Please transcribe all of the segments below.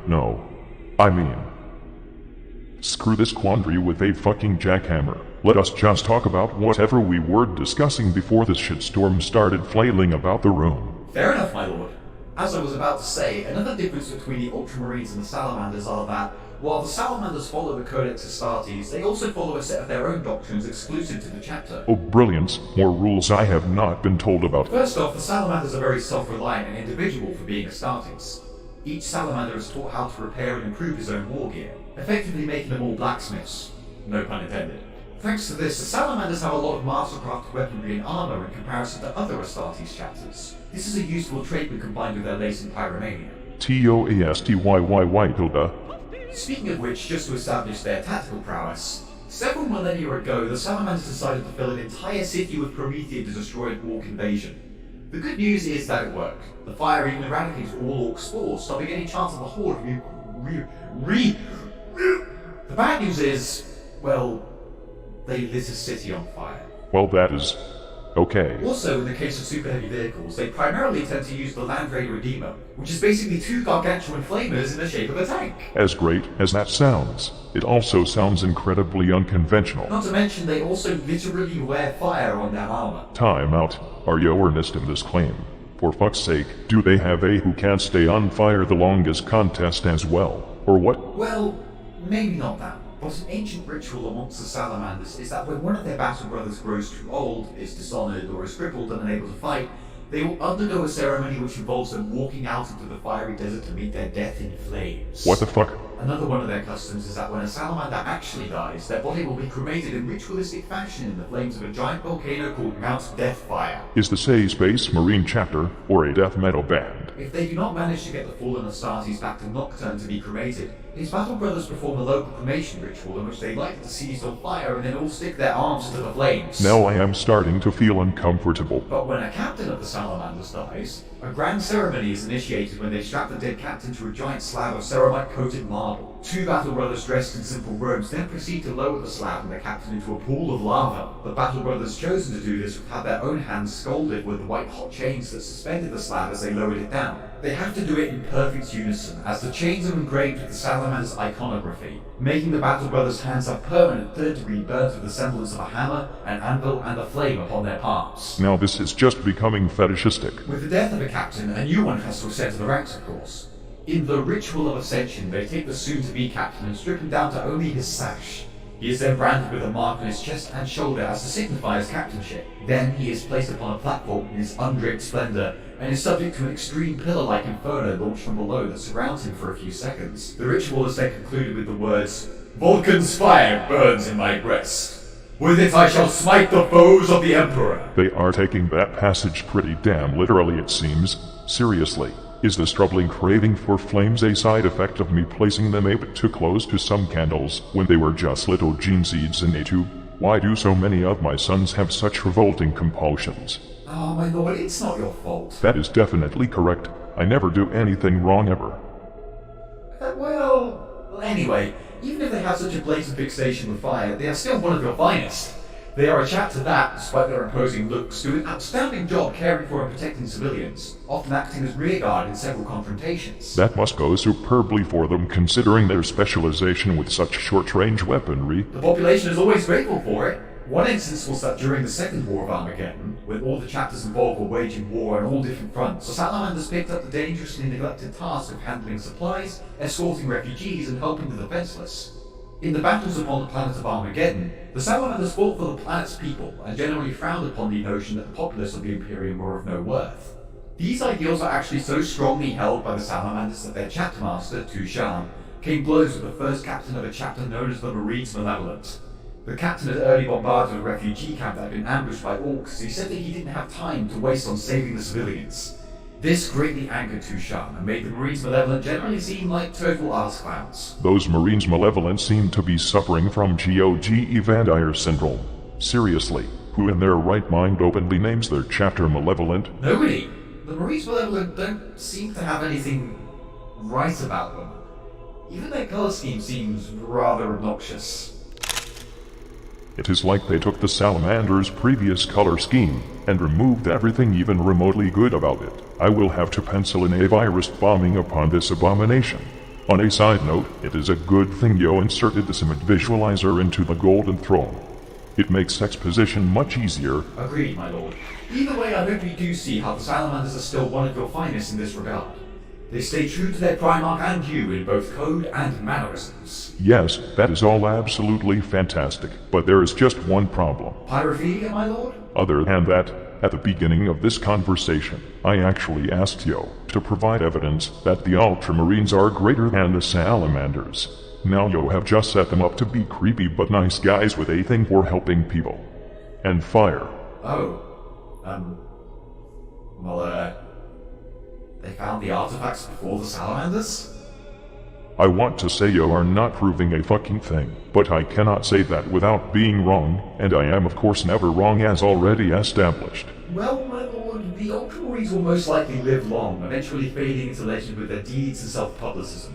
No. I mean, screw this quandary with a fucking jackhammer. Let us just talk about whatever we were discussing before this shitstorm started flailing about the room. Fair enough, my lord. As I was about to say, another difference between the Ultramarines and the Salamanders are that, while the Salamanders follow the Codex Astartes, they also follow a set of their own doctrines exclusive to the chapter. Oh brilliance, more rules I have not been told about. First off, the Salamanders are very self-reliant and individual for being Astartes. Each Salamander is taught how to repair and improve his own war gear, effectively making them all blacksmiths. No pun intended. Thanks to this, the Salamanders have a lot of mastercraft weaponry and armor in comparison to other Astartes chapters. This is a useful trait when combined with their latent pyromania. Toastyyyy tilde. Speaking of which, just to establish their tactical prowess, several millennia ago the Salamanders decided to fill an entire city with Promethean to destroy an Orc invasion. The good news is that it worked. The fire even eradicated all Orc spores, stopping any chance of the Horde of The bad news is, well, they lit a city on fire. Well, that is okay. Also, in the case of super heavy vehicles, they primarily tend to use the Land Raider Redeemer, which is basically two gargantuan flamers in the shape of a tank. As great as that sounds, it also sounds incredibly unconventional. Not to mention, they also literally wear fire on their armor. Time out. Are you earnest in this claim? For fuck's sake, do they have a who can't stay on fire the longest contest as well? Or what? Well, maybe not that. But an ancient ritual amongst the Salamanders is that when one of their battle brothers grows too old, is dishonored, or is crippled and unable to fight, they will undergo a ceremony which involves them walking out into the fiery desert to meet their death in flames. What the fuck? Another one of their customs is that when a salamander actually dies, their body will be cremated in ritualistic fashion in the flames of a giant volcano called Mount Deathfire. Is this a Space Marine chapter, or a death metal band? If they do not manage to get the fallen Astartes back to Nocturne to be cremated, his battle brothers perform a local cremation ritual in which they light the deceased on fire and then all stick their arms into the flames. Now I am starting to feel uncomfortable. But when a captain of the Salamanders dies, a grand ceremony is initiated when they strap the dead captain to a giant slab of ceramite-coated marble. Two battle brothers dressed in simple robes then proceed to lower the slab and the captain into a pool of lava. The battle brothers chosen to do this would have their own hands scalded with the white-hot chains that suspended the slab as they lowered it down. They have to do it in perfect unison, as the chains are engraved with the Salamander's iconography, making the battle brothers' hands have permanent third-degree burns with the semblance of a hammer, an anvil, and a flame upon their palms. Now this is just becoming fetishistic. With the death of a captain, a new one has to ascend to the ranks, of course. In the ritual of ascension, they take the soon-to-be captain and strip him down to only his sash. He is then branded with a mark on his chest and shoulder as to signify his captainship. Then he is placed upon a platform in his undraped splendor, and is subject to an extreme pillar-like inferno launched from below that surrounds him for a few seconds. The ritual is then concluded with the words, "Vulcan's fire burns in my breast. With it I shall smite the foes of the Emperor." They are taking that passage pretty damn literally, it seems. Seriously, is this troubling craving for flames a side effect of me placing them a bit too close to some candles when they were just little gene seeds in a tube? Why do so many of my sons have such revolting compulsions? Oh, my lord, it's not your fault. That is definitely correct. I never do anything wrong ever. Well, anyway, even if they have such a blatant fixation with fire, they are still one of your finest. They are a chapter that, despite their imposing looks, do an outstanding job caring for and protecting civilians, often acting as rearguard in several confrontations. That must go superbly for them considering their specialization with such short-range weaponry. The population is always grateful for it. One instance was that during the Second War of Armageddon, when all the chapters involved were waging war on all different fronts, the Salamanders picked up the dangerously neglected task of handling supplies, escorting refugees, and helping the defenseless. In the battles upon the planet of Armageddon, the Salamanders fought for the planet's people, and generally frowned upon the notion that the populace of the Imperium were of no worth. These ideals are actually so strongly held by the Salamanders that their chapter master, Tushan, came blows with the first captain of a chapter known as the Marines Malevolent. The captain had early bombarded a refugee camp that had been ambushed by orcs, as he said that he didn't have time to waste on saving the civilians. This greatly angered Tushan and made the Marines Malevolent generally seem like total arse clowns. Those Marines Malevolent seem to be suffering from GOG Evandire syndrome. Seriously, who in their right mind openly names their chapter Malevolent? Nobody. The Marines Malevolent don't seem to have anything right about them. Even their color scheme seems rather obnoxious. It is like they took the Salamander's previous color scheme and removed everything even remotely good about it. I will have to pencil in a virus bombing upon this abomination. On a side note, it is a good thing Yo inserted this image visualizer into the golden throne. It makes exposition much easier. Agreed, my lord. Either way, I hope you do see how the salamanders are still one of your finest in this regard. They stay true to their Primarch and you in both code and mannerisms. Yes, that is all absolutely fantastic, but there is just one problem. Pyrophilia, my lord? Other than that, at the beginning of this conversation, I actually asked Yo to provide evidence that the Ultramarines are greater than the Salamanders. Now Yo have just set them up to be creepy but nice guys with a thing for helping people. And fire. Oh. They found the artifacts before the Salamanders? I want to say you are not proving a fucking thing, but I cannot say that without being wrong, and I am of course never wrong as already established. Well, my lord, the Ultramarines will most likely live long, eventually fading into legend with their deeds and self-publicism.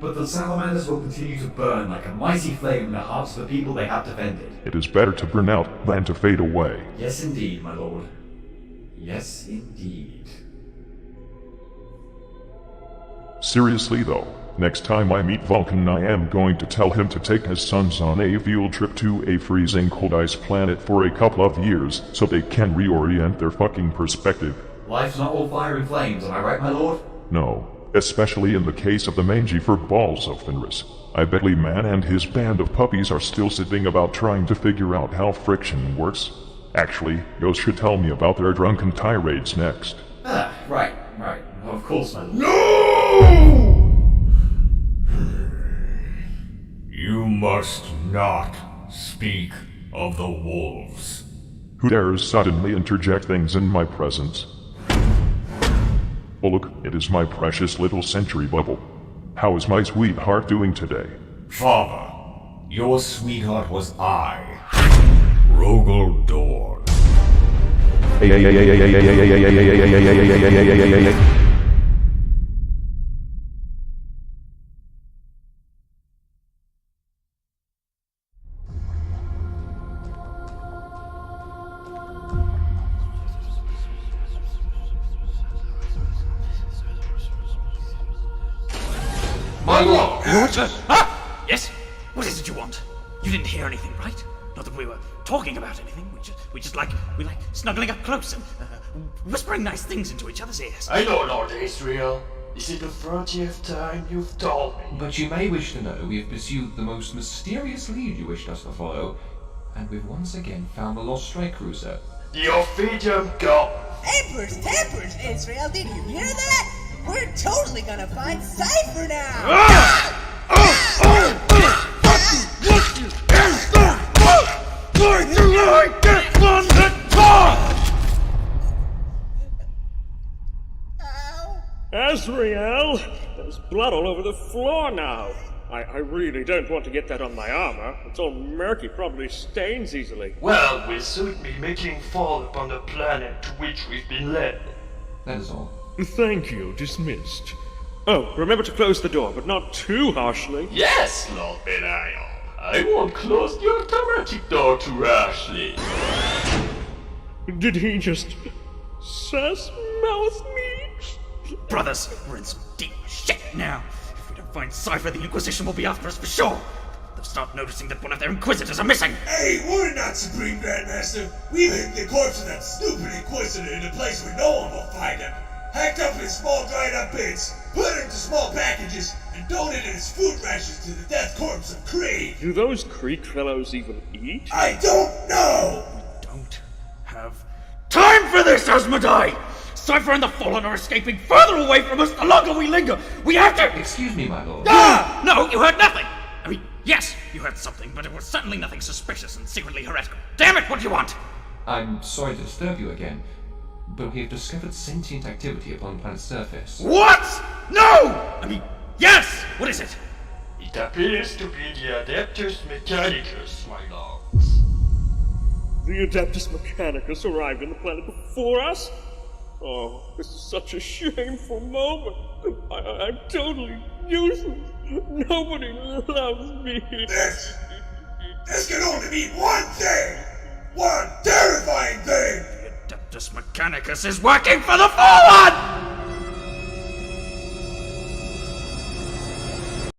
But the Salamanders will continue to burn like a mighty flame in the hearts of the people they have defended. It is better to burn out than to fade away. Yes indeed, my lord. Yes indeed. Seriously though, next time I meet Vulcan I am going to tell him to take his sons on a field trip to a freezing cold ice planet for a couple of years so they can reorient their fucking perspective. Life's not all fire and flames, am I right, my lord? No, especially in the case of the mangy fur balls of Fenris. I bet Lee Man and his band of puppies are still sitting about trying to figure out how friction works. Actually, Yo should tell me about their drunken tirades next. Ah, right. Of course, my lord. No! You must not speak of the wolves. Who dares suddenly interject things in my presence? Oh look, it is my precious little sentry bubble. How is my sweetheart doing today? Father, your sweetheart was I, Rogel Dorn. My lord! Ah! Yes? What is it you want? You didn't hear anything, right? Not that we were talking about anything. We like snuggling up close and whispering nice things into each other's ears. I know, Lord Israel. This is the 30th time you've told me. But you may wish to know we have pursued the most mysterious lead you wished us to follow, and we've once again found the lost strike cruiser. The Ophidium Gum. Tampers, Israel, did you hear that? We're totally gonna find Cypher now! Azrael! There's blood all over the floor now. I really don't want to get that on my armor. It's all murky, probably stains easily. Well, we'll soon be making fall upon the planet to which we've been led. That is all. Thank you, dismissed. Oh, remember to close the door, but not too harshly. Yes, Lord Belial. I won't close the automatic door too harshly. Did he just mouth me? Brothers, we're in some deep shit now. If we don't find Cypher, the Inquisition will be after us for sure. They'll start noticing that one of their Inquisitors are missing. Hey, we're not Supreme Grandmaster. We've hidden the corpse of that stupid Inquisitor in a place where no one will find him. Hacked up in small dried up bits, put it into small packages, and donated his food rations to the death corpse of Creed. Do those Creek fellows even eat? I don't know! We don't have time for this, Asmodai! Cypher and the Fallen are escaping further away from us the longer we linger. We have to... Excuse me, my lord. Ah! No, you heard nothing. I mean, yes, you heard something, but it was certainly nothing suspicious and secretly heretical. Damn it, what do you want? I'm sorry to disturb you again, but we have discovered sentient activity upon the planet's surface. What? No! I mean, yes! What is it? It appears to be the Adeptus Mechanicus, my lords. The Adeptus Mechanicus arrived on the planet before us? Oh, this is such a shameful moment. I'm totally useless. Nobody loves me. This can only mean one thing! One terrifying thing! The Adeptus Mechanicus is working for the Fallen!